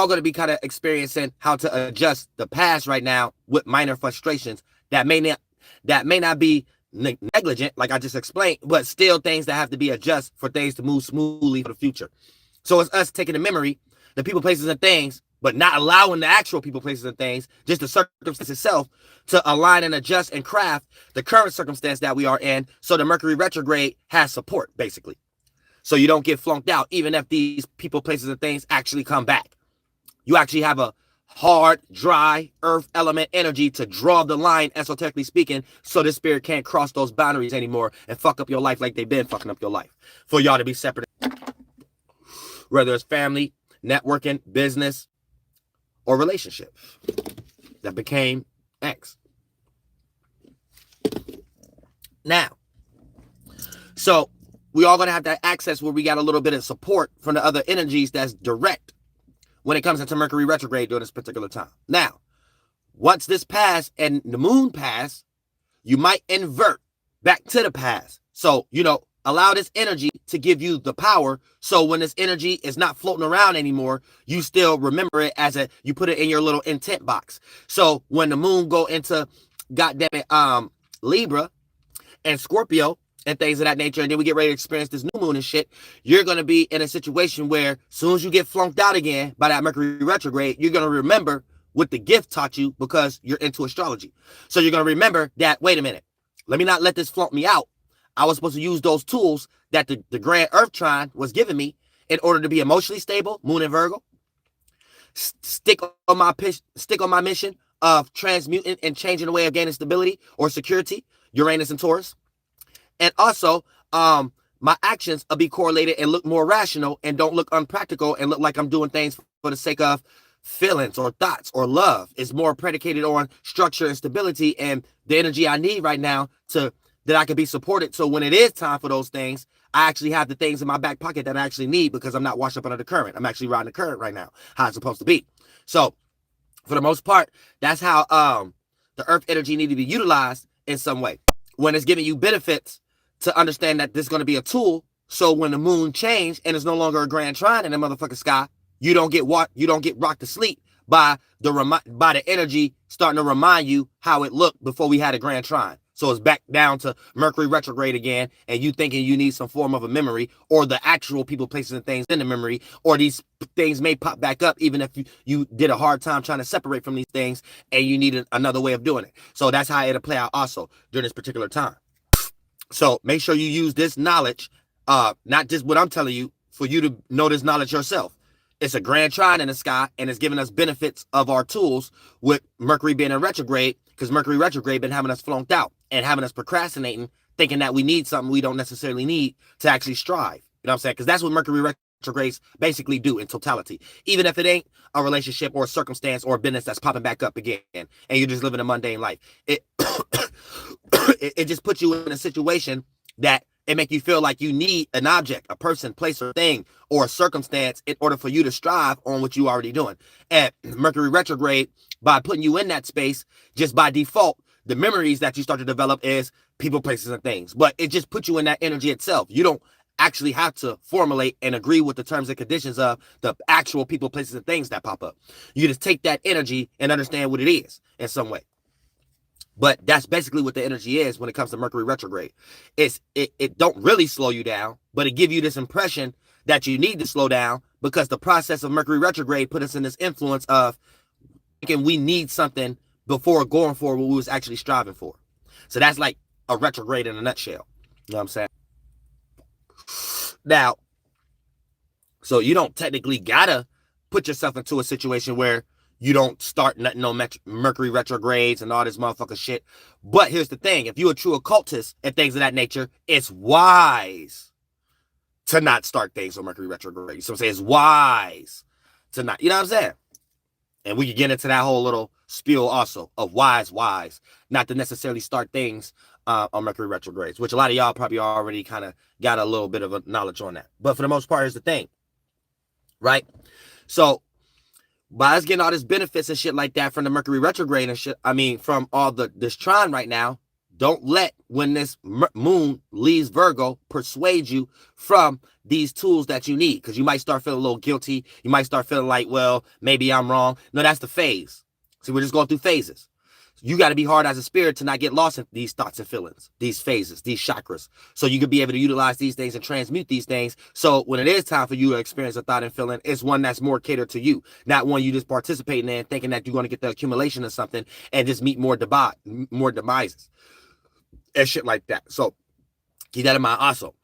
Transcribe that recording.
all going to be kind of experiencing how to adjust the past right now with minor frustrations that may not be negligent, like I just explained, but still things that have to be adjusted for things to move smoothly for the future. So it's us taking the memory, the people, places, and things, but not allowing the actual people, places, and things, just the circumstance itself, to align and adjust and craft the current circumstance that we are in, so the Mercury retrograde has support, basically. So you don't get flunked out, even if these people, places, and things actually come back. You actually have a hard, dry, earth element energy to draw the line, esoterically speaking, so the spirit can't cross those boundaries anymore and fuck up your life like they've been fucking up your life. For y'all to be separate, whether it's family, networking, business, or relationships that became X. Now, so we all going to have that access where we got a little bit of support from the other energies that's direct when it comes into Mercury retrograde during this particular time. Now, once this pass and the moon pass, you might invert back to the past. So, allow this energy to give you the power. So when this energy is not floating around anymore, you still remember it you put it in your little intent box. So when the moon go into, goddammit, Libra and Scorpio and things of that nature, and then we get ready to experience this new moon and shit, you're going to be in a situation where as soon as you get flunked out again by that Mercury retrograde, you're going to remember what the gift taught you because you're into astrology. So you're going to remember that, wait a minute, let me not let this flunk me out. I was supposed to use those tools that the grand earth trine was giving me in order to be emotionally stable, moon and Virgo, stick on my mission of transmuting and changing the way of gaining stability or security, Uranus and Taurus. And also, my actions will be correlated and look more rational and don't look unpractical and look like I'm doing things for the sake of feelings or thoughts or love. It's more predicated on structure and stability and the energy I need right now that I can be supported. So when it is time for those things, I actually have the things in my back pocket that I actually need because I'm not washed up under the current. I'm actually riding the current right now, how it's supposed to be. So for the most part, that's how the earth energy need to be utilized in some way. When it's giving you benefits, to understand that this is going to be a tool. So when the moon change and it's no longer a grand trine in the motherfucking sky, you don't get rocked to sleep by the energy starting to remind you how it looked before we had a grand trine. So it's back down to Mercury retrograde again, and you thinking you need some form of a memory, or the actual people, places, and things in the memory, or these things may pop back up even if you did a hard time trying to separate from these things and you need another way of doing it. So that's how it'll play out also during this particular time. So make sure you use this knowledge, not just what I'm telling you, for you to know this knowledge yourself. It's a grand trine in the sky, and it's giving us benefits of our tools with Mercury being in retrograde, because Mercury retrograde been having us flunked out and having us procrastinating, thinking that we need something we don't necessarily need to actually strive. You know what I'm saying? Because that's what Mercury retrogrades basically do in totality. Even if it ain't a relationship or a circumstance or a business that's popping back up again, and you're just living a mundane life. It just puts you in a situation that it make you feel like you need an object, a person, place, or thing, or a circumstance in order for you to strive on what you already doing. And Mercury retrograde, by putting you in that space, just by default, the memories that you start to develop is people, places, and things. But it just puts you in that energy itself. You don't actually have to formulate and agree with the terms and conditions of the actual people, places, and things that pop up. You just take that energy and understand what it is in some way. But that's basically what the energy is when it comes to Mercury retrograde. It don't really slow you down, but it give you this impression that you need to slow down because the process of Mercury retrograde put us in this influence of thinking we need something before going for what we was actually striving for. So that's like a retrograde in a nutshell. You know what I'm saying? Now, so you don't technically gotta put yourself into a situation where you don't start nothing on Mercury retrogrades and all this motherfucker shit. But here's the thing. If you're a true occultist and things of that nature, it's wise to not start things on Mercury retrograde. So I'm saying it's wise to not, you know what I'm saying? And we can get into that whole little spiel also of wise, not to necessarily start things on Mercury retrogrades, which a lot of y'all probably already kind of got a little bit of a knowledge on that. But for the most part, here's the thing, right? So by us getting all this benefits and shit like that from the Mercury retrograde and shit, I mean, from all this trine right now, don't let when this moon leaves Virgo persuade you from these tools that you need, because you might start feeling a little guilty. You might start feeling like, well, maybe I'm wrong. No, that's the phase. See, we're just going through phases. You got to be hard as a spirit to not get lost in these thoughts and feelings, these phases, these chakras. So you can be able to utilize these things and transmute these things. So when it is time for you to experience a thought and feeling, it's one that's more catered to you, not one you just participating in thinking that you're going to get the accumulation of something and just meet more demises and shit like that. So keep that in mind also.